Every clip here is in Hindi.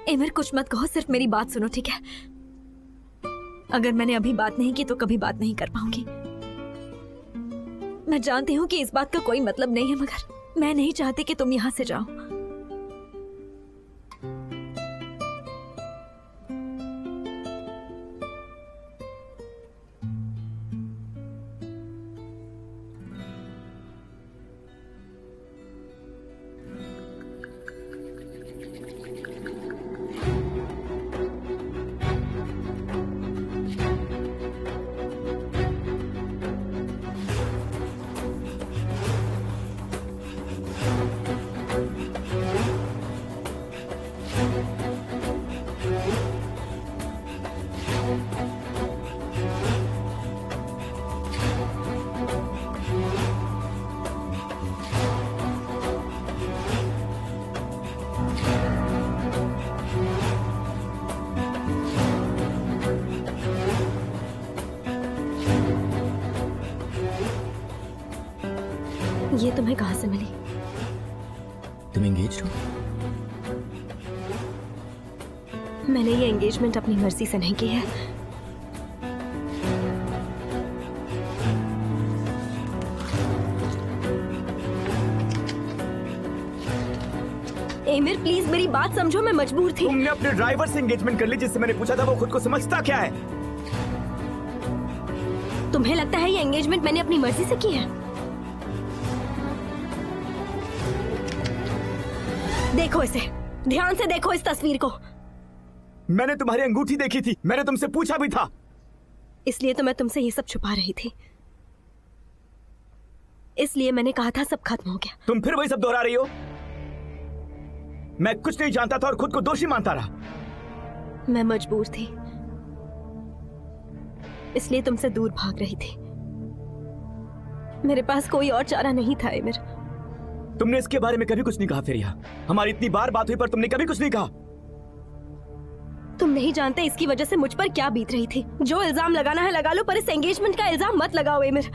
एमिर कुछ मत कहो, सिर्फ मेरी बात सुनो, ठीक है? अगर मैंने अभी बात नहीं की तो कभी बात नहीं कर पाऊंगी। मैं जानती हूँ कि इस बात का कोई मतलब नहीं है, मगर मैं नहीं चाहती कि तुम यहाँ से जाओ। ये तुम्हें कहां से मिली? तुम एंगेज्ड हो? मैंने ये एंगेजमेंट अपनी मर्जी से नहीं की है। एमिर प्लीज मेरी बात समझो, मैं मजबूर थी। तुमने अपने ड्राइवर से एंगेजमेंट कर ली जिससे मैंने पूछा था वो खुद को समझता क्या है? तुम्हें लगता है ये एंगेजमेंट मैंने अपनी मर्जी से की है? देखो इसे, ध्यान से देखो इस तस्वीर को। मैंने तुम्हारी अंगूठी देखी थी, मैंने तुमसे पूछा भी था। इसलिए तो मैं तुमसे ये सब छुपा रही थी। इसलिए मैंने कहा था सब खत्म हो गया। तुम फिर वही सब दोहरा रही हो। मैं कुछ नहीं जानता था और खुद को दोषी मानता रहा। मैं मजबूर थी, इसलिए तुमसे दूर भाग रही थी। मेरे पास कोई और चारा नहीं था एमिर। तुमने इसके बारे में कभी कुछ नहीं कहा फेरिया। हमारी इतनी बार बात हुई पर तुमने कभी कुछ नहीं कहा। तुम नहीं जानते इसकी वजह से मुझ पर क्या बीत रही थी। जो इल्जाम लगाना है लगा लो, पर इस एंगेजमेंट का इल्जाम मत लगाओ एमिर।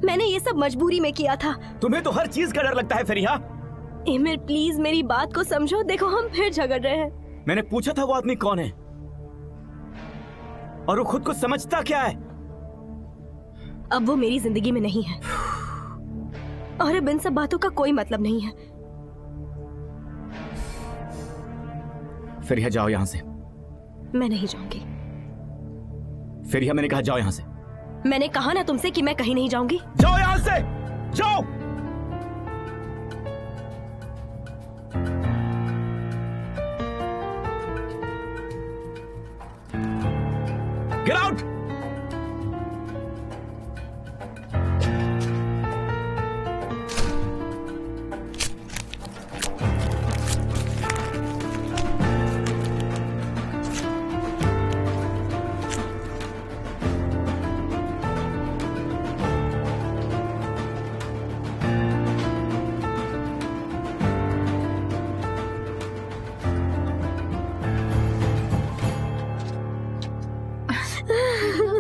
मैंने ये सब मजबूरी में किया था। तुम्हें तो हर चीज का डर लगता है फेरिया। एमिर प्लीज मेरी बात को समझो। देखो हम फिर झगड़ रहे हैं। मैंने पूछा था वो आदमी कौन है और वो खुद को समझता क्या है। अब वो मेरी जिंदगी में नहीं है और अब इन सब बातों का कोई मतलब नहीं है। फेरिया जाओ यहां से। मैं नहीं जाऊंगी। फेरिया मैंने कहा जाओ यहां से। मैंने कहा ना तुमसे कि मैं कहीं नहीं जाऊंगी। जाओ यहां से, जाओ। Get out.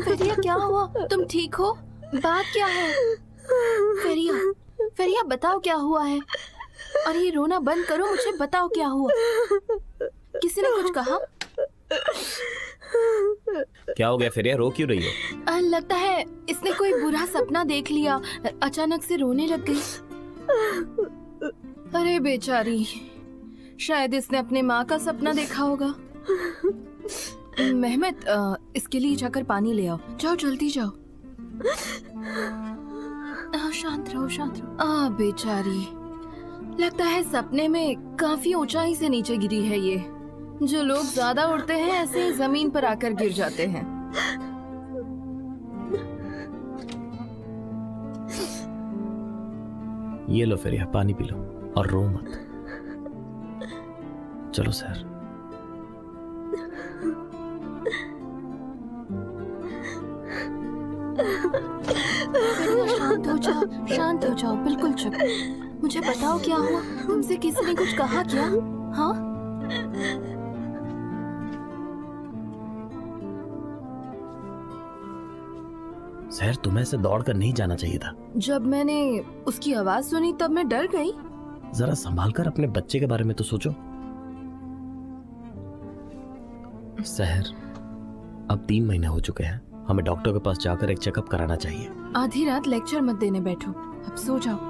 फेरिया क्या हुआ? तुम ठीक हो? बात क्या है? फेरिया, फेरिया बताओ क्या हुआ है? और ये रोना बंद करो, मुझे बताओ क्या हुआ? किसी ने कुछ कहा? क्या हो गया फेरिया, रो क्यों रही हो? लगता है इसने कोई बुरा सपना देख लिया, अचानक से रोने लग गई। अरे बेचारी, शायद इसने अपने माँ का सपना देखा होगा। मेहमत, इसके लिए जाकर पानी ले आओ। जाओ जल्दी जाओ। शांत रहो, शांत रहो। बेचारी, लगता है सपने में काफी ऊंचाई से नीचे गिरी है ये। जो लोग ज्यादा उड़ते हैं ऐसे ही जमीन पर आकर गिर जाते हैं। ये लो फेरिया, पानी पी लो और रो मत। चलो सर। शांत हो जाओ, शांत हो जाओ, बिल्कुल चुप। मुझे बताओ क्या हुआ? तुमसे किसी ने कुछ कहा क्या? हाँ? सर, तुम्हें ऐसे दौड़ कर नहीं जाना चाहिए था। जब मैंने उसकी आवाज सुनी तब मैं डर गई। जरा संभाल कर अपने बच्चे के बारे में तो सोचो। सहर, अब 3 महीने हो चुके हैं। हमें डॉक्टर के पास जाकर एक चेकअप कराना चाहिए। आधी रात लेक्चर मत देने बैठो, अब सो जाओ।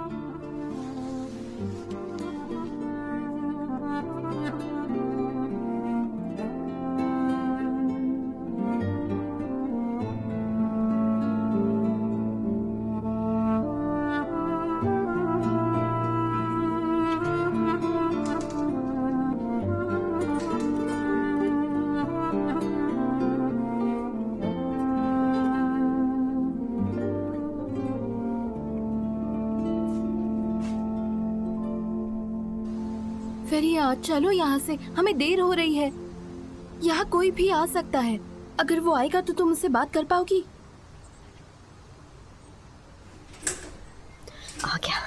फेरिया, चलो यहाँ से, हमें देर हो रही है। यहाँ कोई भी आ सकता है। अगर वो आएगा तो तुम उससे बात कर पाओगी? आ गया।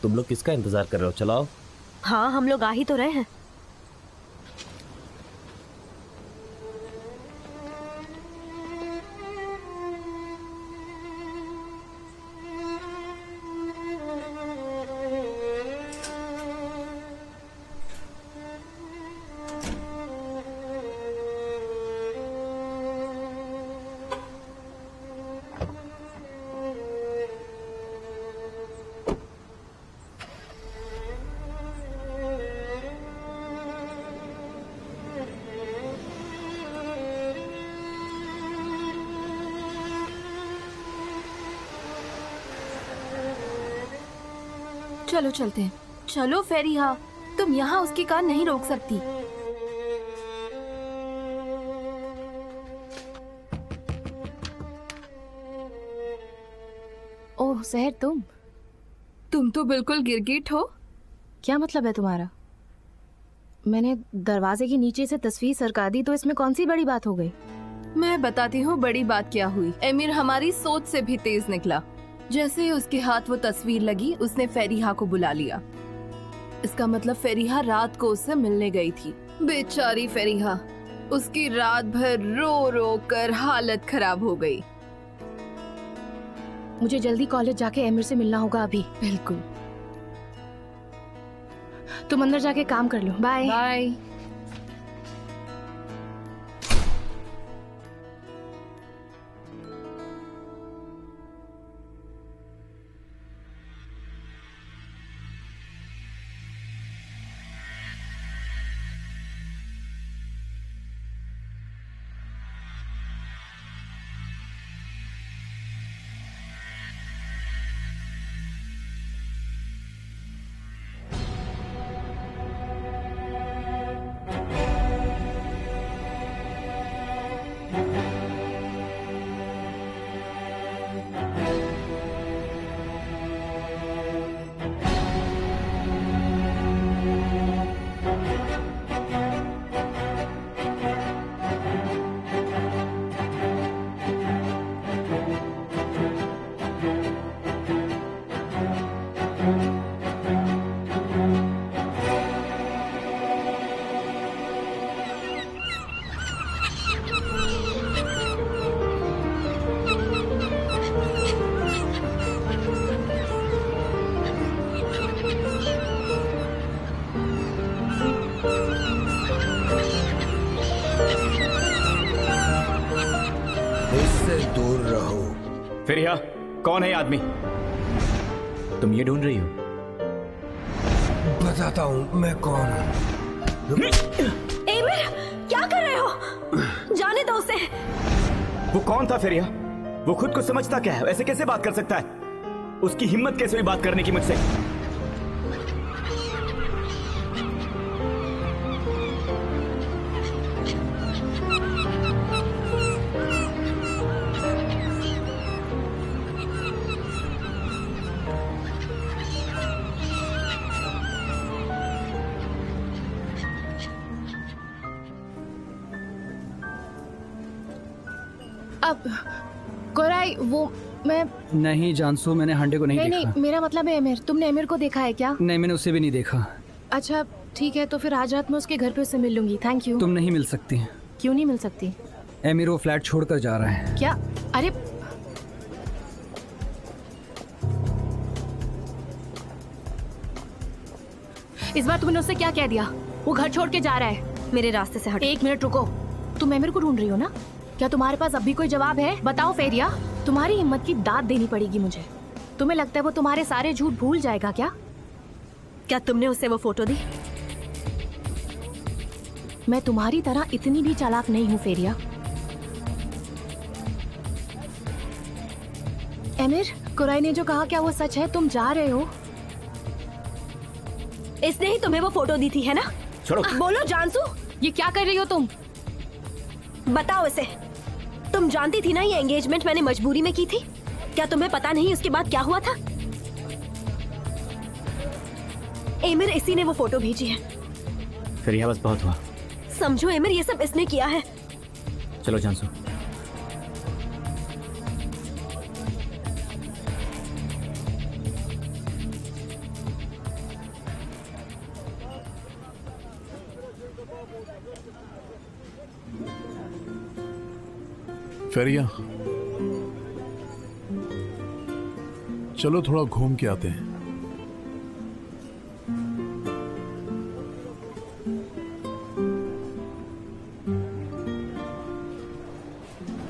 तुम लोग किसका इंतजार कर रहे हो? चलाओ। हाँ, हम लोग आ ही तो रहे हैं। चलो चलते हैं। चलो फेरिया, तुम यहाँ उसकी कार नहीं रोक सकती। ओह सहर, तुम तो बिल्कुल गिरगिट हो। क्या मतलब है तुम्हारा? मैंने दरवाजे के नीचे से तस्वीर सरका दी, तो इसमें कौन सी बड़ी बात हो गई? मैं बताती हूँ बड़ी बात क्या हुई। एमिर हमारी सोच से भी तेज निकला। जैसे ही उसके हाथ वो तस्वीर लगी, उसने फेरिहा को बुला लिया। इसका मतलब फेरिहा रात को उससे मिलने गई थी। बेचारी फेरिहा, उसकी रात भर रो रो कर हालत खराब हो गई। मुझे जल्दी कॉलेज जाके एमिर से मिलना होगा अभी। बिल्कुल। तुम अंदर जाके काम कर लो। Bye bye. इससे दूर रहो। फेरिया, कौन है ये आदमी? तुम ये ढूंढ रही हो? बताता हूँ मैं कौन हूँ। एमिर, क्या कर रहे हो? जाने दो उसे। वो कौन था फेरिया? वो खुद को समझता क्या है? ऐसे कैसे बात कर सकता है? उसकी हिम्मत कैसे हुई बात करने की मुझसे? अब कोराई, वो मैं नहीं जानसू, मैंने हांडे को नहीं देखा। नहीं, मेरा मतलब है एमिर। तुमने एमिर को देखा है क्या? नहीं, मैंने उसे भी नहीं देखा। अच्छा ठीक है, तो फिर आज रात में उसके घर पे उससे मिल लूंगी। Thank you. तुम नहीं मिल सकती। क्यों नहीं मिल सकती? एमिर वो फ्लैट छोड़कर जा रहा है। क्या? अरे इस बार तुमने उससे क्या कह दिया? वो घर छोड़ के जा रहा है। मेरे रास्ते से हटो। 1 मिनट रुको। तुम एमिर को ढूंढ रही हो ना? क्या तुम्हारे पास अभी कोई जवाब है? बताओ फेरिया। तुम्हारी हिम्मत की दाद देनी पड़ेगी मुझे। तुम्हें लगता है वो तुम्हारे सारे झूठ भूल जाएगा क्या? क्या तुमने उसे वो फोटो दी? मैं तुम्हारी तरह इतनी भी चालाक नहीं हूँ फेरिया। एमिर, कुराई ने जो कहा क्या वो सच है? तुम जा रहे हो? इसने ही तुम्हें वो फोटो दी थी, है ना? छोड़ो। बोलो जानसू, ये क्या कर रही हो तुम? बताओ इसे। तुम जानती थी ना ये एंगेजमेंट मैंने मजबूरी में की थी? क्या तुम्हें पता नहीं उसके बाद क्या हुआ था? एमिर, इसी ने वो फोटो भेजी है। फेरिया बस बहुत हुआ। समझो एमिर, ये सब इसने किया है। चलो जानसू। फेरिया, चलो थोड़ा घूम के आते हैं।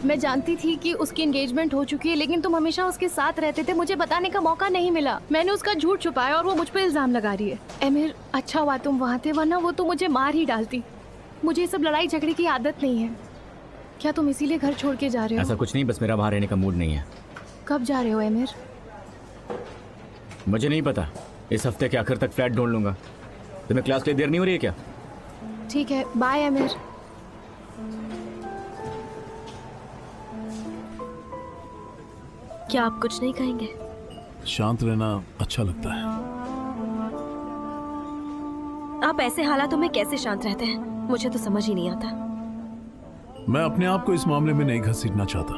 मैं जानती थी कि उसकी एंगेजमेंट हो चुकी है, लेकिन तुम हमेशा उसके साथ रहते थे। मुझे बताने का मौका नहीं मिला। मैंने उसका झूठ छुपाया और वो मुझ पर इल्जाम लगा रही है। एमिर, अच्छा हुआ तुम वहाँ थे, वरना वो तो मुझे मार ही डालती। मुझे ये सब लड़ाई झगड़े की आदत नहीं है। क्या तुम इसीलिए घर छोड़ के जा रहे हो? ऐसा कुछ नहीं, बस मेरा वहां रहने का मूड नहीं है। कब जा रहे हो एमिर? मुझे नहीं पता। इस हफ्ते के आखिर तक फ्लैट ढूंढ लूंगा। तुम्हें क्लास के लिए देर नहीं हो रही है क्या? ठीक है, बाय एमिर। क्या आप कुछ नहीं कहेंगे? शांत रहना अच्छा लगता है। आप ऐसे हालातों में कैसे शांत रहते हैं? मुझे तो समझ ही नहीं आता। मैं अपने आप को इस मामले में नहीं घसीटना चाहता।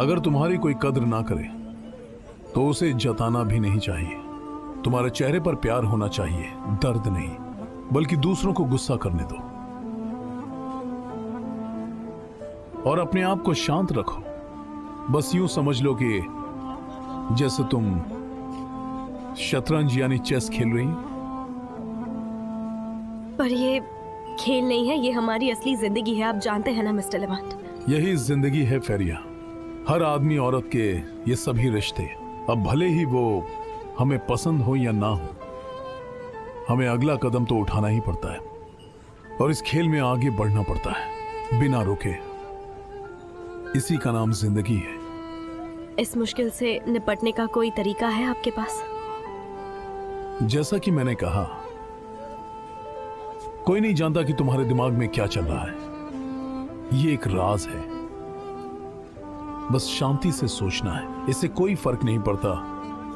अगर तुम्हारी कोई कद्र ना करे तो उसे जताना भी नहीं चाहिए। तुम्हारे चेहरे पर प्यार होना चाहिए, दर्द नहीं, बल्कि दूसरों को गुस्सा करने दो और अपने आप को शांत रखो। बस यूं समझ लो कि जैसे तुम शतरंज यानी चेस खेल रही। पर ये खेल नहीं है, ये हमारी असली जिंदगी है। आप जानते हैं ना मिस्टर लेवांट। यही जिंदगी है फेरिया। हर आदमी औरत के ये सभी रिश्ते, अब भले ही वो हमें पसंद हो या ना हो, हमें अगला कदम तो उठाना ही पड़ता है और इस खेल में आगे बढ़ना पड़ता है बिना रुके। इसी का नाम जिंदगी है। इस मुश्किल से निपटने का कोई तरीका है आपके पास? जैसा कि मैंने कहा, कोई नहीं जानता कि तुम्हारे दिमाग में क्या चल रहा है। ये एक राज है। बस शांति से सोचना है। इससे कोई फर्क नहीं पड़ता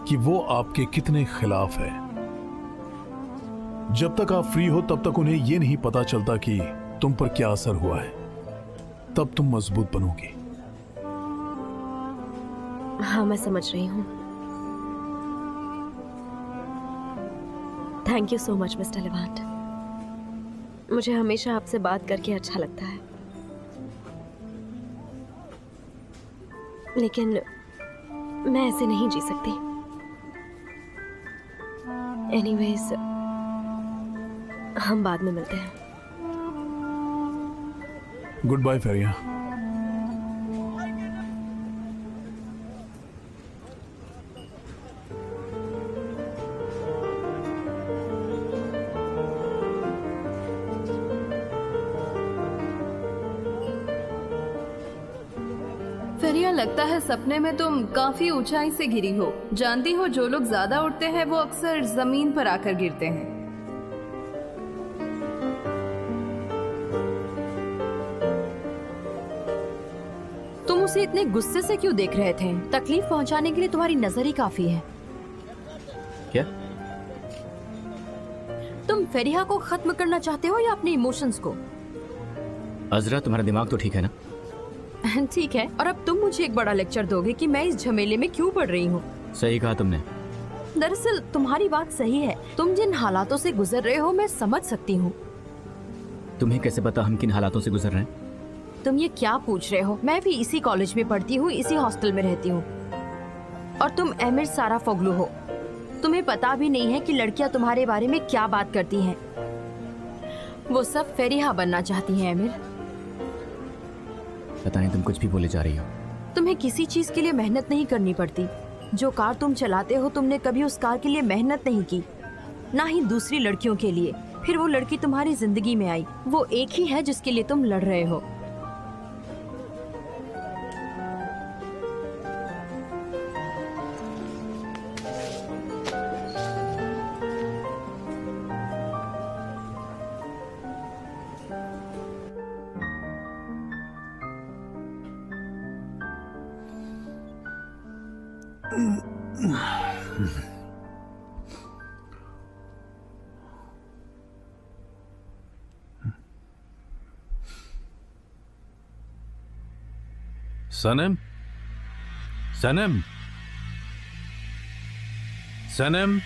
कि वो आपके कितने खिलाफ है। जब तक आप फ्री हो तब तक उन्हें यह नहीं पता चलता कि तुम पर क्या असर हुआ है। तब तुम मजबूत बनोगी। हाँ, मैं समझ रही हूँ। Thank you so much mister Levant. मुझे हमेशा आपसे बात करके अच्छा लगता है, लेकिन मैं ऐसे नहीं जी सकती। एनीवेज, हम बाद में मिलते हैं। Good bye फेरिया। फेरिया, लगता है सपने में तुम काफी ऊंचाई से गिरी हो। जानती हो, जो लोग ज्यादा उड़ते हैं वो अक्सर जमीन पर आकर गिरते हैं। तुम उसे इतने गुस्से से क्यों देख रहे थे? तकलीफ पहुंचाने के लिए तुम्हारी नजर ही काफी है। क्या? तुम फेरिया को खत्म करना चाहते हो या अपने इमोशंस को? अजरा, तुम्हारा दिमाग तो ठीक है ना? ठीक है, और अब तुम मुझे एक बड़ा लेक्चर दोगे कि मैं इस झमेले में क्यों पड़ रही हूँ। सही कहा तुमने। दरअसल तुम्हारी बात सही है। तुम जिन हालातों से गुजर रहे हो मैं समझ सकती हूँ। तुम्हें कैसे पता हम किन हालातों से गुजर रहे हैं? तुम ये क्या पूछ रहे हो? मैं भी इसी कॉलेज में पढ़ती हूँ, इसी हॉस्टल में रहती हूँ। और तुम एमिर सारा फोगलू हो। तुम्हें पता भी नहीं है कि लड़कियां तुम्हारे बारे में क्या बात करती हैं। वो सब फेरिहा बनना चाहती हैं एमिर। पता नहीं तुम कुछ भी बोले जा रही हो। तुम्हें किसी चीज के लिए मेहनत नहीं करनी पड़ती। जो कार तुम चलाते हो, तुमने कभी उस कार के लिए मेहनत नहीं की, ना ही दूसरी लड़कियों के लिए। फिर वो लड़की तुम्हारी जिंदगी में आई, वो एक ही है जिसके लिए तुम लड़ रहे हो। सनम, सनम, सनम।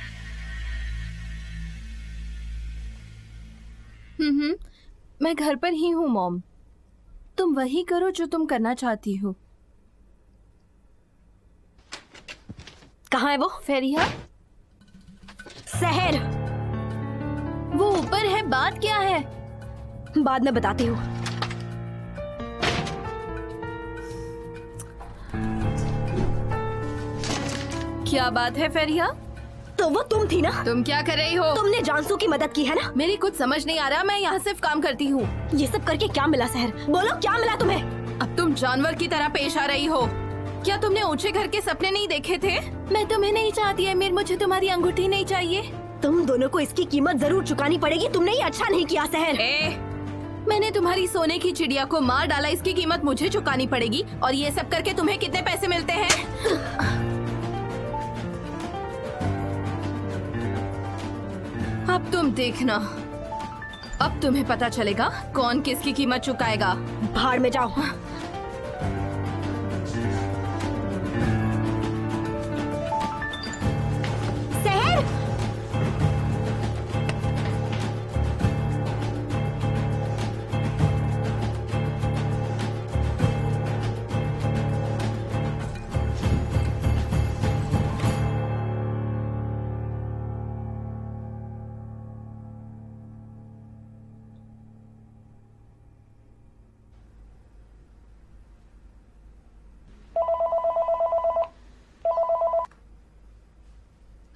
मैं घर पर ही हूँ मॉम। तुम वही करो जो तुम करना चाहती हो। कहाँ है वो? फेरिया, सहर, वो ऊपर है। बात क्या है? बाद में बताती हूँ। क्या बात है फेरिया? तो वो तुम थी ना? तुम क्या कर रही हो? तुमने जानसू की मदद की है ना? मेरी कुछ समझ नहीं आ रहा। मैं यहाँ सिर्फ काम करती हूँ। ये सब करके क्या मिला सहर? बोलो क्या मिला तुम्हें? अब तुम जानवर की तरह पेश आ रही हो। क्या तुमने ऊंचे घर के सपने नहीं देखे थे? मैं तुम्हें नहीं चाहती एमिर, मुझे तुम्हारी अंगूठी नहीं चाहिए। तुम दोनों को इसकी कीमत जरूर चुकानी पड़ेगी। तुमने ये अच्छा नहीं किया सहर। मैंने तुम्हारी सोने की चिड़िया को मार डाला, इसकी कीमत मुझे चुकानी पड़ेगी। और ये सब करके तुम्हें कितने पैसे मिलते हैं? अब तुम देखना, अब तुम्हें पता चलेगा कौन किसकी कीमत चुकाएगा। भाड़ में जाओ। सहर,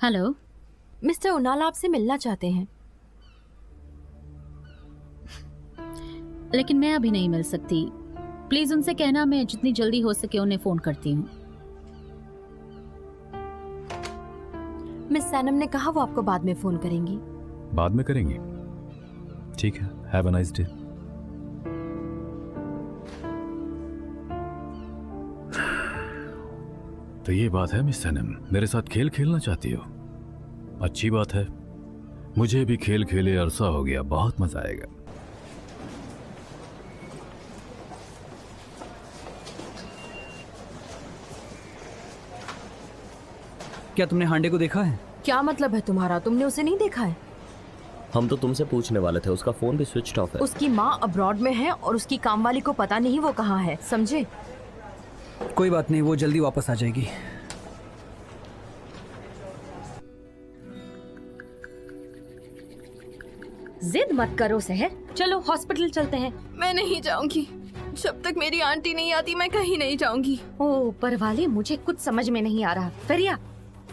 हेलो, मिस्टर उनाल आपसे मिलना चाहते हैं। लेकिन मैं अभी नहीं मिल सकती। प्लीज उनसे कहना मैं जितनी जल्दी हो सके उन्हें फोन करती हूँ। मिस सैनम ने कहा वो आपको बाद में फोन करेंगी। बाद में करेंगे, ठीक है। Have a nice day. तो ये बात है मिस सनम, मेरे साथ खेल खेलना चाहती हो? अच्छी बात है, मुझे भी खेल खेले अरसा हो गया, बहुत मजा आएगा। क्या तुमने हांडे को देखा है? क्या मतलब है तुम्हारा? तुमने उसे नहीं देखा है? हम तो तुमसे पूछने वाले थे, उसका फोन भी स्विच ऑफ है। उसकी माँ अब्रॉड में है और उसकी काम वाली को पता नहीं वो कहाँ है, समझे? कोई बात नहीं, वो जल्दी वापस आ जाएगी। जिद मत करो सहर, चलो हॉस्पिटल चलते हैं। मैं नहीं जाऊंगी। जब तक मेरी आंटी नहीं आती मैं कहीं नहीं जाऊंगी। ओ ऊपर वाले, मुझे कुछ समझ में नहीं आ रहा। फेरिया,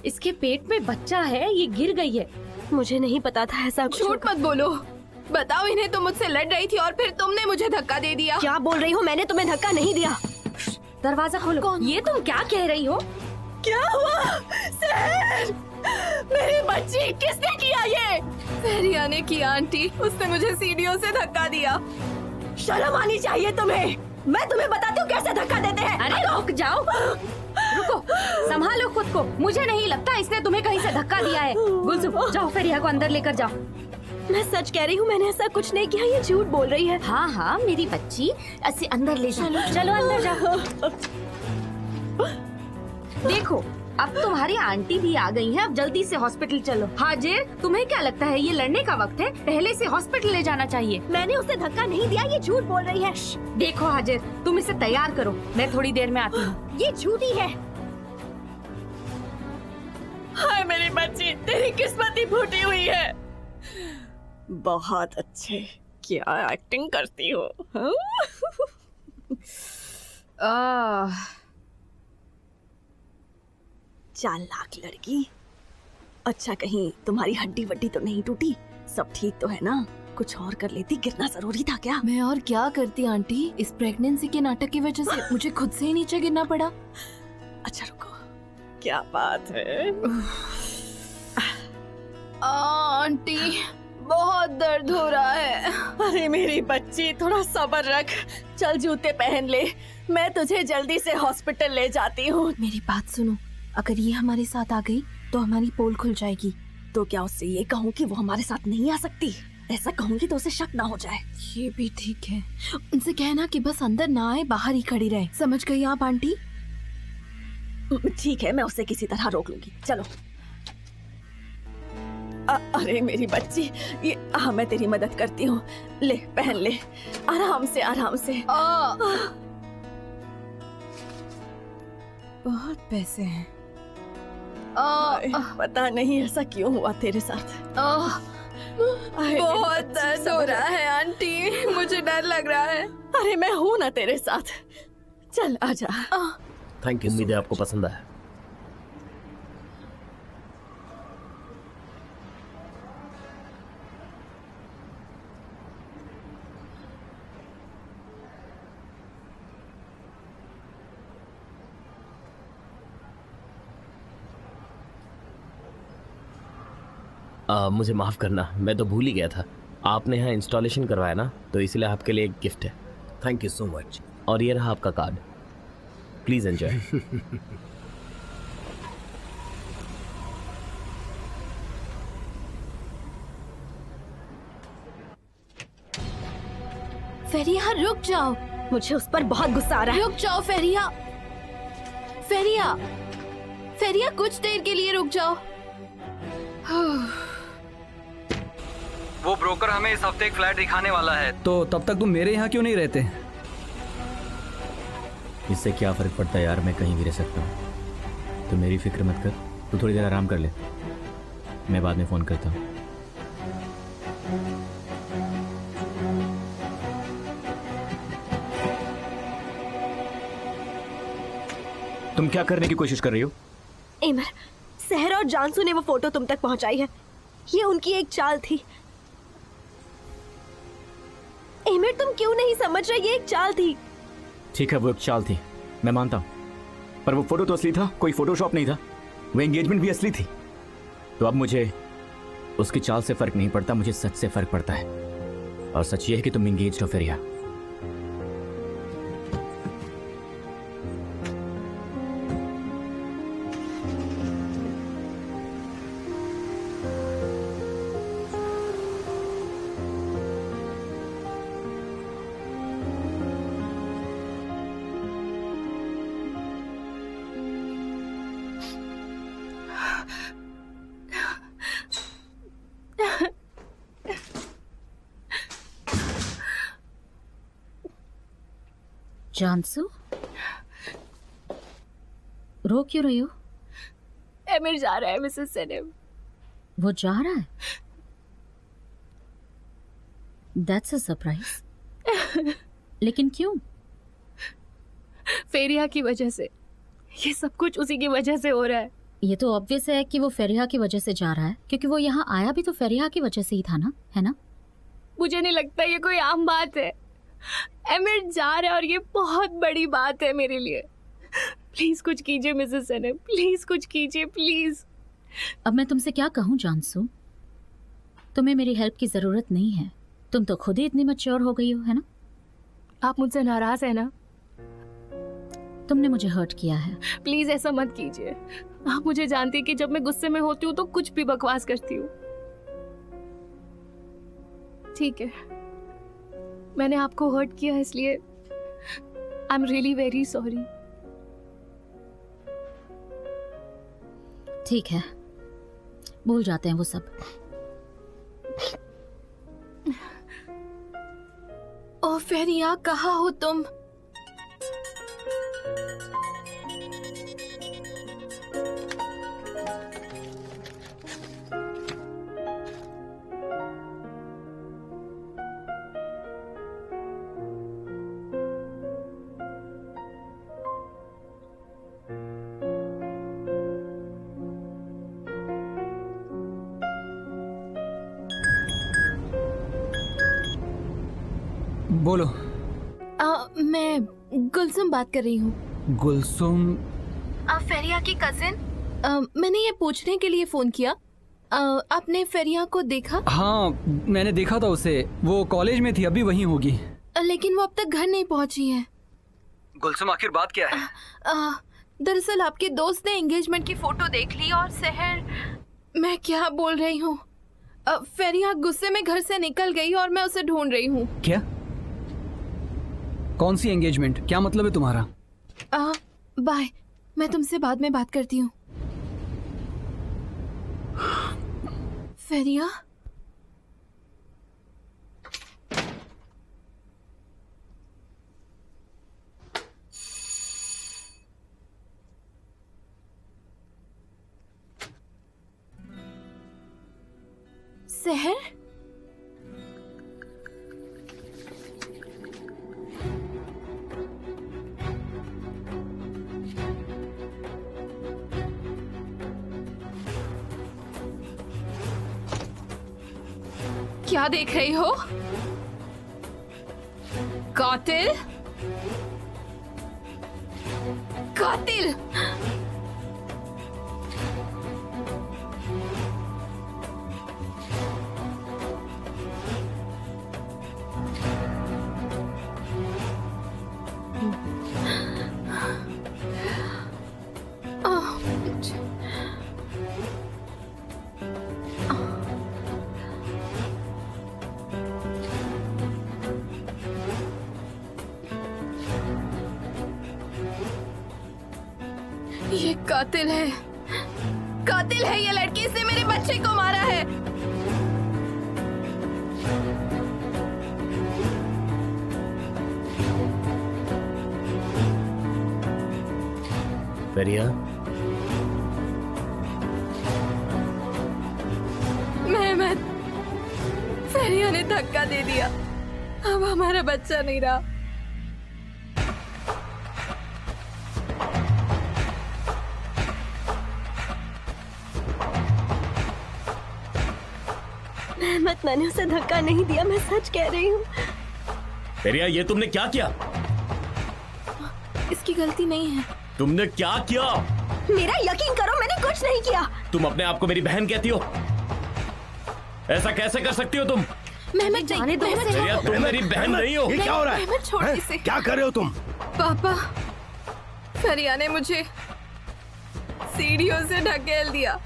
इसके पेट में बच्चा है, ये गिर गई है। मुझे नहीं पता था ऐसा कुछ झूठ होगा। मत बोलो। बताओ इन्हें, तुम मुझसे लड़ रही थी और फिर तुमने मुझे धक्का दे दिया। क्या बोल रही हो? मैंने तुम्हें धक्का नहीं दिया। दरवाजा खोलो। ये तुम क्या कह रही हो? क्या हुआ? सहर, मेरी बच्ची किसने किया ये? फेरिया ने किया आंटी, उसने मुझे सीढ़ियों से धक्का दिया। शर्म आनी चाहिए तुम्हें। मैं तुम्हें बताती हूँ कैसे धक्का देते हैं। अरे रुक जाओ, रुको, संभालो खुद को। मुझे नहीं लगता इसने तुम्हें कहीं से धक्का दिया है। गुलसुम, जाओ फेरिया को अंदर लेकर जाओ। मैं सच कह रही हूँ, मैंने ऐसा कुछ नहीं किया। ये झूठ बोल रही है। हाँ हाँ मेरी बच्ची, ऐसे अंदर ले जाओ। चलो अंदर जाओ। देखो, अब तुम्हारी आंटी भी आ गई है। अब जल्दी से हॉस्पिटल चलो। हाजिर, तुम्हें क्या लगता है ये लड़ने का वक्त है? पहले से हॉस्पिटल ले जाना चाहिए। मैंने उसे धक्का नहीं दिया, ये झूठ बोल रही है। देखो हाजिर, तुम इसे तैयार करो, मैं थोड़ी देर में आती हूँ। ये झूठी है। हाय है मेरी बच्ची, तेरी किस्मत ही फूटी हुई है। बहुत अच्छे, क्या एक्टिंग करती हो। चालाक लड़की। अच्छा, कहीं तुम्हारी हड्डी वड्डी तो नहीं टूटी? सब ठीक तो है ना? कुछ और कर लेती, गिरना जरूरी था क्या? मैं और क्या करती आंटी, इस प्रेगनेंसी के नाटक की वजह से मुझे खुद से ही नीचे गिरना पड़ा। अच्छा रुको, क्या बात है? आंटी बहुत दर्द हो रहा है। अरे मेरी बच्ची, थोड़ा सब्र रख। चल जूते पहन ले, मैं तुझे जल्दी से हॉस्पिटल ले जाती हूँ। मेरी बात सुनो, अगर ये हमारे साथ आ गई तो हमारी पोल खुल जाएगी। तो क्या उससे ये कहूँ कि वो हमारे साथ नहीं आ सकती? ऐसा कहूँगी तो उसे शक ना हो जाए। ये भी ठीक है, उनसे कहना कि बस अंदर ना आए, बाहर ही खड़ी रहे। समझ गई आप आंटी? ठीक है, मैं उसे किसी तरह रोक लूंगी। चलो। अरे मेरी बच्ची, ये मैं तेरी मदद करती हूँ। ले पहन ले, आराम से आराम से। बहुत पैसे हैं। पता नहीं ऐसा क्यों हुआ तेरे साथ। बहुत दर्द हो रहा है आंटी, मुझे डर लग रहा है। अरे मैं हूँ ना तेरे साथ, चल आजा। Thank you. उम्मीद है आपको पसंद आया। मुझे माफ करना, मैं तो भूल ही गया था। आपने यहाँ इंस्टॉलेशन करवाया ना, तो इसलिए आपके लिए एक गिफ्ट है। Thank you so much. और ये रहा आपका कार्ड, प्लीज एंजॉय। फेरिया रुक जाओ, मुझे उस पर बहुत गुस्सा आ रहा है। रुक जाओ फेरिया। फेरिया, फेरिया कुछ देर के लिए रुक जाओ। वो ब्रोकर हमें इस हफ्ते एक फ्लैट दिखाने वाला है, तो तब तक तुम मेरे यहाँ क्यों नहीं रहते? इससे क्या फर्क पड़ता है यार, मैं कहीं भी रह सकता हूँ। तो मेरी फिक्र मत कर, तू थोड़ी देर आराम कर ले, मैं बाद में फोन करता हूँ। तुम क्या करने की कोशिश कर रही हो? एमर, सहरा और जानसू ने वो फोटो तुम तक पहुंचाई है। ये उनकी एक चाल थी। एमर, तुम क्यों नहीं समझ रहे? ये एक चाल थी। ठीक है, वो एक चाल थी, मैं मानता हूँ, पर वो फोटो तो असली था, कोई फोटोशॉप नहीं था। वो एंगेजमेंट भी असली थी। तो अब मुझे उसकी चाल से फर्क नहीं पड़ता, मुझे सच से फर्क पड़ता है। और सच ये है कि तुम एंगेज्ड हो फेरिया। जानसू, रो क्यों रही हो? एमिर जा रहा है मिसेस सेनेम। वो जा रहा है? That's a surprise. लेकिन क्यों? फेरिया की वजह से, ये सब कुछ उसी की वजह से हो रहा है। ये तो ऑब्वियस है कि वो फेरिया की वजह से जा रहा है, क्योंकि वो यहाँ आया भी तो फेरिया की वजह से ही था ना, है ना? मुझे नहीं लगता ये कोई आम बात है। एमिर जा रहा है और ये बहुत बड़ी बात है मेरे लिए। प्लीज कुछ कीजिए मिसेस सेनेम, प्लीज कुछ कीजिए, प्लीज। अब मैं तुमसे क्या कहूँ जानसू, तुम्हें मेरी हेल्प की जरूरत नहीं है। तुम तो खुद ही इतनी मैच्योर हो गई हो, है ना? आप मुझसे नाराज है ना? तुमने मुझे हर्ट किया है। प्लीज ऐसा मत कीजिए। आप मुझे जानती है कि जब मैं गुस्से में होती हूँ तो कुछ भी बकवास करती हूँ। ठीक है, मैंने आपको हर्ट किया, इसलिए I am really very sorry. ठीक है, भूल जाते हैं वो सब। ओ फेरिया, कहाँ हो तुम? बोलो। मैं गुलसुम बात कर रही हूँ। गुलसुम? फेरिया की कजिन। मैंने ये पूछने के लिए फोन किया, आपने फेरिया को देखा? हाँ, मैंने देखा था उसे, वो कॉलेज में थी, अभी वहीं होगी। लेकिन वो अब तक घर नहीं पहुंची है। गुलसुम, आखिर बात क्या है? दरअसल आपके दोस्त ने एंगेजमेंट की फोटो देख ली और सहर, मैं क्या बोल रही हूँ, फेरिया गुस्से में घर से निकल गई और मैं उसे ढूंढ रही हूँ। क्या? कौन सी एंगेजमेंट? क्या मतलब है तुम्हारा? बाय, मैं तुमसे बाद में बात करती हूँ। फेरिया? सहर? क्या देख रही हो? कातिल? कातिल! ये कातिल है, कातिल है ये लड़की, इसने मेरे बच्चे को मारा है। फेरिया? मेहमत, फेरिया ने धक्का दे दिया, अब हमारा बच्चा नहीं रहा। मेहमत, मैंने उसे धक्का नहीं दिया, मैं सच कह रही हूँ। फेरिया, ये तुमने क्या किया? इसकी गलती नहीं है। तुमने क्या किया? मेरा यकीन करो, मैंने कुछ नहीं किया। तुम अपने आप को मेरी बहन कहती हो? ऐसा कैसे कर सकती हो तुम? मेहमत, जाने दो। फेरिया, तुम मेरी बहन नहीं हो। ये क्या हो रहा है? मेहमत, छोड़ इसे। क्या कर रहे हो तुम? पापा, फेरिया ने मुझे सीढ़ियों से ढकेल दिया।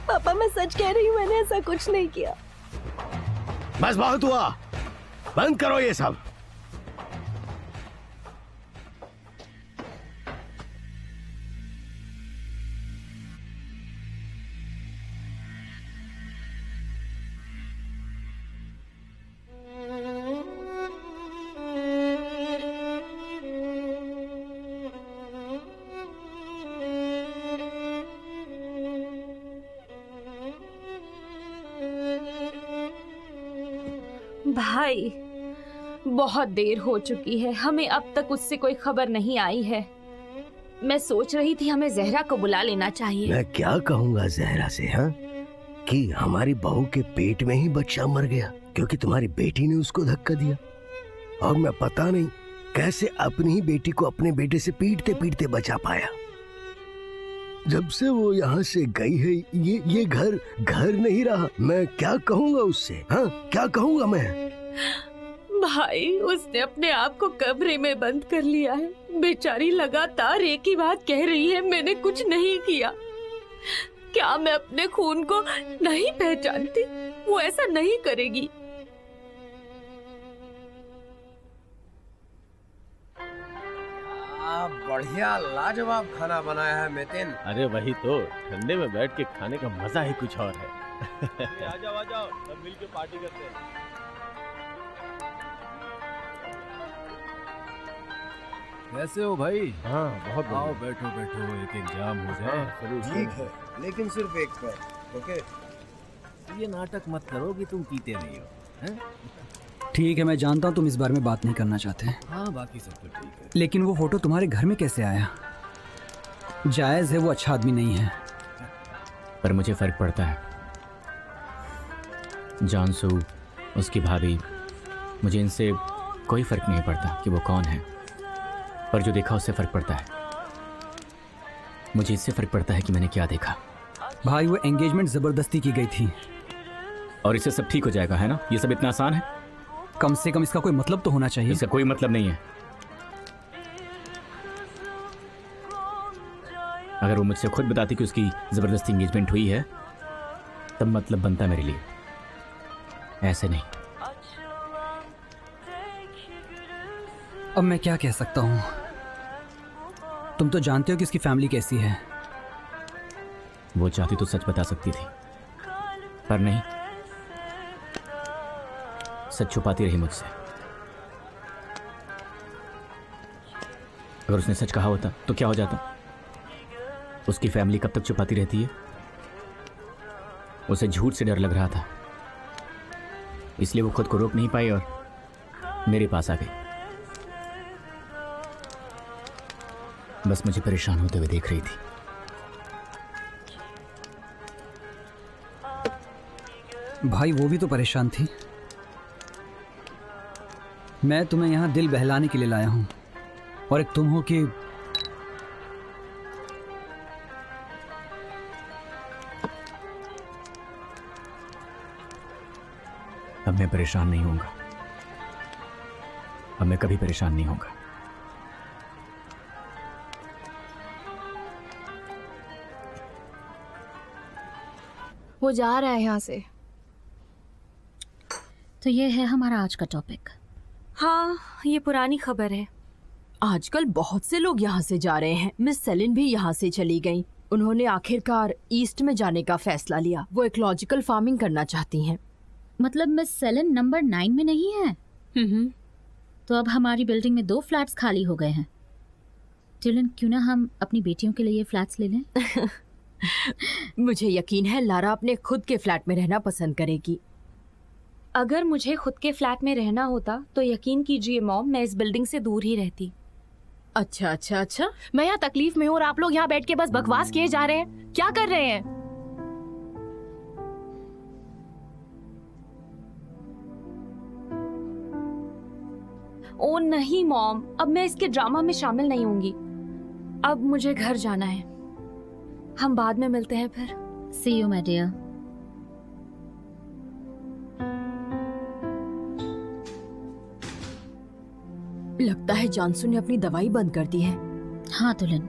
पापा, मैं सच कह रही हूँ, मैंने ऐसा कुछ नहीं किया। बस बहुत हुआ, बंद करो ये सब। भाई, बहुत देर हो चुकी है, हमें अब तक उससे कोई खबर नहीं आई है। मैं सोच रही थी हमें जहरा को बुला लेना चाहिए। मैं क्या कहूँगा जहरा से, हाँ, कि हमारी बहू के पेट में ही बच्चा मर गया क्योंकि तुम्हारी बेटी ने उसको धक्का दिया, और मैं पता नहीं कैसे अपनी ही बेटी को अपने बेटे से पीटते पीटते बचा पाया। जब से वो यहाँ से गई है, ये घर नहीं रहा। मैं क्या कहूँगा उससे, हाँ, क्या कहूँगा मैं? भाई, उसने अपने आप को कमरे में बंद कर लिया है। बेचारी लगातार एक ही बात कह रही है, मैंने कुछ नहीं किया। क्या मैं अपने खून को नहीं पहचानती? वो ऐसा नहीं करेगी। बढ़िया लाजवाब खाना बनाया है मितिन। अरे वही तो, ठंडे में बैठ के खाने का मजा ही कुछ और है। आ जाओ, सब मिल के पार्टी करते हैं। कैसे हो भाई? हाँ, बहुत आओ, बैठो बैठो, एक एग्जाम हो जाए। ठीक है, लेकिन सिर्फ एक पर, ओके? ये नाटक मत करो कि तुम पीते नहीं हो, हैं? ठीक है, मैं जानता हूँ तुम इस बारे में बात नहीं करना चाहते। हाँ, बाकी सब तो ठीक है। लेकिन वो फोटो तुम्हारे घर में कैसे आया? जायज है वो अच्छा आदमी नहीं है, पर मुझे फर्क पड़ता है। जानसू, उसकी भाभी, मुझे इनसे कोई फर्क नहीं पड़ता कि वो कौन है, पर जो देखा उससे फर्क पड़ता है। मुझे इससे फर्क पड़ता है कि मैंने क्या देखा। भाई वो एंगेजमेंट जबरदस्ती की गई थी और इससे सब ठीक हो जाएगा, है ना? ये सब इतना आसान है? कम से कम इसका कोई मतलब तो होना चाहिए। इसका कोई मतलब नहीं है। अगर वो मुझसे खुद बताती कि उसकी जबरदस्ती एंगेजमेंट हुई है तब मतलब बनता मेरे लिए, ऐसे नहीं। अब मैं क्या कह सकता हूँ? तुम तो जानते हो कि इसकी फैमिली कैसी है। वो चाहती तो सच बता सकती थी, पर नहीं, सच छुपाती रही मुझसे। अगर उसने सच कहा होता तो क्या हो जाता? उसकी फैमिली कब तक छुपाती रहती है? उसे झूठ से डर लग रहा था, इसलिए वो खुद को रोक नहीं पाई और मेरे पास आ गई। बस मुझे परेशान होते हुए देख रही थी। भाई वो भी तो परेशान थी। मैं तुम्हें यहाँ दिल बहलाने के लिए लाया हूँ, और एक तुम हो कि अब मैं परेशान नहीं होऊंगा। अब मैं कभी परेशान नहीं होऊंगा। वो जा रहा है यहाँ से। तो ये है हमारा आज का टॉपिक। हाँ, ये पुरानी खबर है। आजकल बहुत से लोग यहाँ से जा रहे हैं। मिस सेलिन भी यहाँ से चली गई। उन्होंने आखिरकार ईस्ट में जाने का फैसला लिया। वो इकोलॉजिकल फार्मिंग करना चाहती हैं। मतलब मिस सेलिन नंबर 9 में नहीं है? तो अब हमारी बिल्डिंग में 2 फ्लैट्स खाली हो गए हैं। टिलन, क्यों ना हम अपनी बेटियों के लिए ये फ्लैट्स ले लें? मुझे यकीन है लारा अपने खुद के फ्लैट में रहना पसंद करेगी। अगर मुझे खुद के फ्लैट में रहना होता तो यकीन कीजिए मॉम, मैं इस बिल्डिंग से दूर ही रहती। अच्छा अच्छा अच्छा। मैं यहाँ तकलीफ में हूँ और आप लोग यहाँ बैठ के बस बकवास किए जा रहे हैं। क्या कर रहे हैं? ओ नहीं मॉम, अब मैं इसके ड्रामा में शामिल नहीं होंगी। अब मुझे घर जाना है। हम बाद में मिलते हैं फिर। See you, my dear. लगता है जानसू ने अपनी दवाई बंद कर दी है। हाँ तुलन,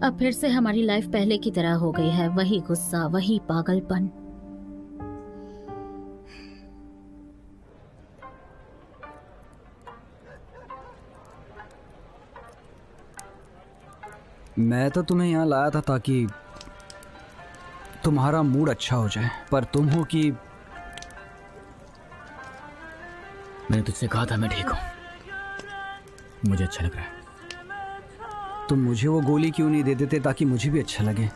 अब फिर से हमारी लाइफ पहले की तरह हो गई है। वही गुस्सा, वही पागलपन। मैं तो तुम्हें यहाँ लाया था ताकि तुम्हारा मूड अच्छा हो जाए, पर तुम हो कि मैंने तुझसे कहा था मैं ठीक हूँ। मुझे अच्छा लग रहा है। तुम मुझे वो गोली क्यों नहीं दे देते ताकि मुझे भी अच्छा लगे?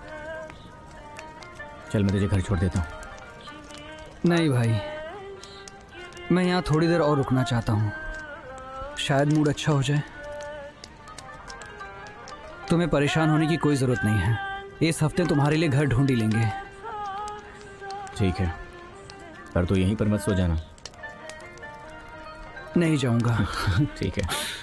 चल मैं तुझे घर छोड़ देता हूँ। नहीं भाई, मैं यहाँ थोड़ी देर और रुकना चाहता हूँ। शायद मूड अच्छा हो जाए। तुम्हें परेशान होने की कोई ज़रूरत नहीं है। इस हफ्ते तुम्हारे लिए घर ढूंढ ही लेंगे। ठीक है, पर तू यहीं पर मत सो जाना। नहीं जाऊंगा। ठीक है।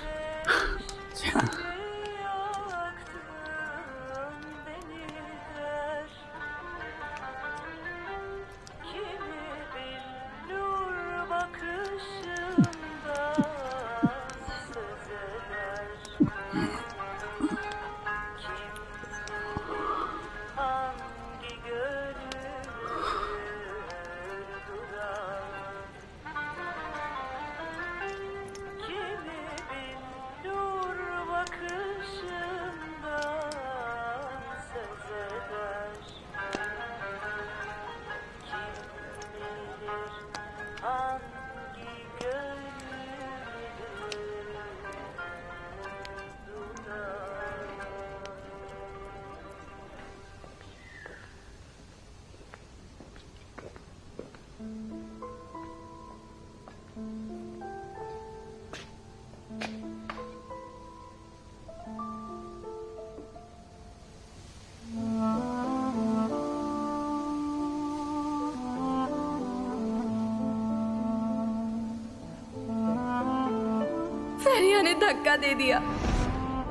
फेरिया ने धक्का दे दिया।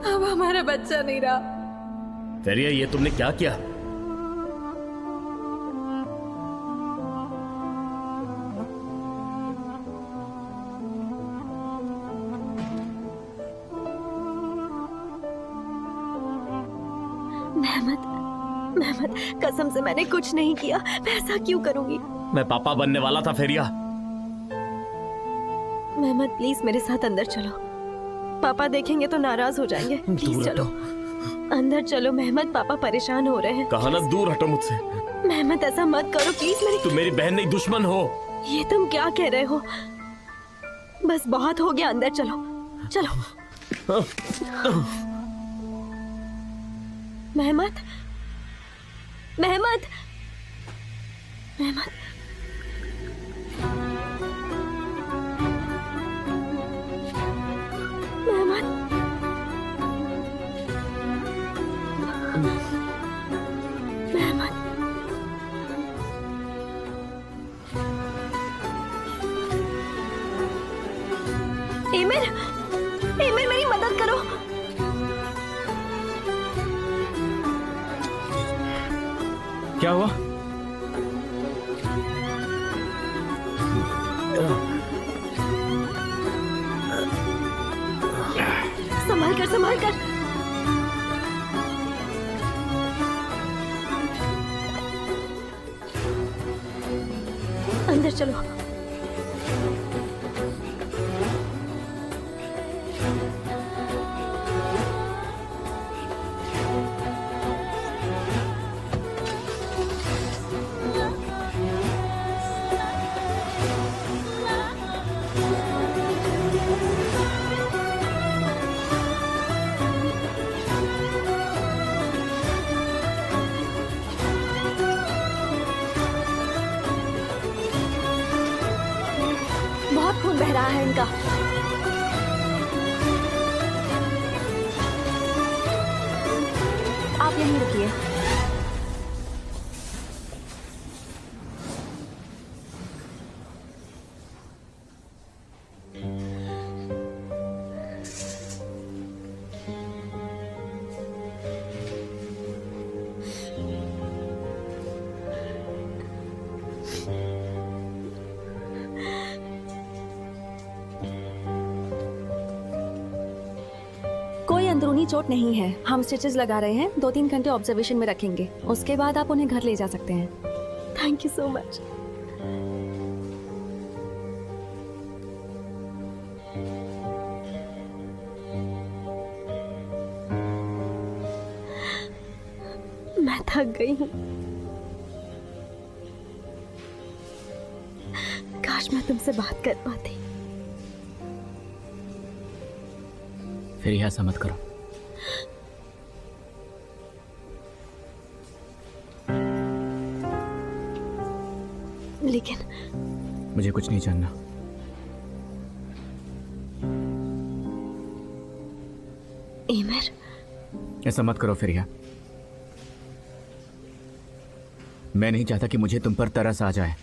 अब हमारा बच्चा नहीं रहा। फेरिया, ये तुमने क्या किया? मेहमत, कसम से मैंने कुछ नहीं किया। मैं ऐसा क्यों करूंगी? मैं पापा बनने वाला था फेरिया। मेहमत, प्लीज मेरे साथ अंदर चलो। पापा देखेंगे तो नाराज हो जाएंगे। प्लीज चलो अंदर चलो। मेहमत, पापा परेशान हो रहे हैं। कहा ना दूर हटो मुझसे। मेहमत, ऐसा मत करो प्लीज। तुम मेरी बहन नहीं, दुश्मन हो। ये तुम क्या कह रहे हो? बस बहुत हो गया, अंदर चलो चलो। मेहमत, मेहमत, मेहमत, मेहमत, मेहमत, एमिर, एमिर मेरी मदद करो। क्या हुआ? संभाल कर, संभाल कर। अंदर चलो। बहुत खून बह रहा है इनका। आप यहीं रुकिए। कोई अंदरूनी चोट नहीं है। हम स्टिचेस लगा रहे हैं। 2-3 घंटे ऑब्जर्वेशन में रखेंगे। उसके बाद आप उन्हें घर ले जा सकते हैं। Thank you so much. मैं थक गई हूँ। काश मैं तुमसे बात कर पाती। फिर ऐसा मत करो। लेकिन मुझे कुछ नहीं जानना। एमिर, ऐसा मत करो फिरिया। मैं नहीं चाहता कि मुझे तुम पर तरस आ जाए।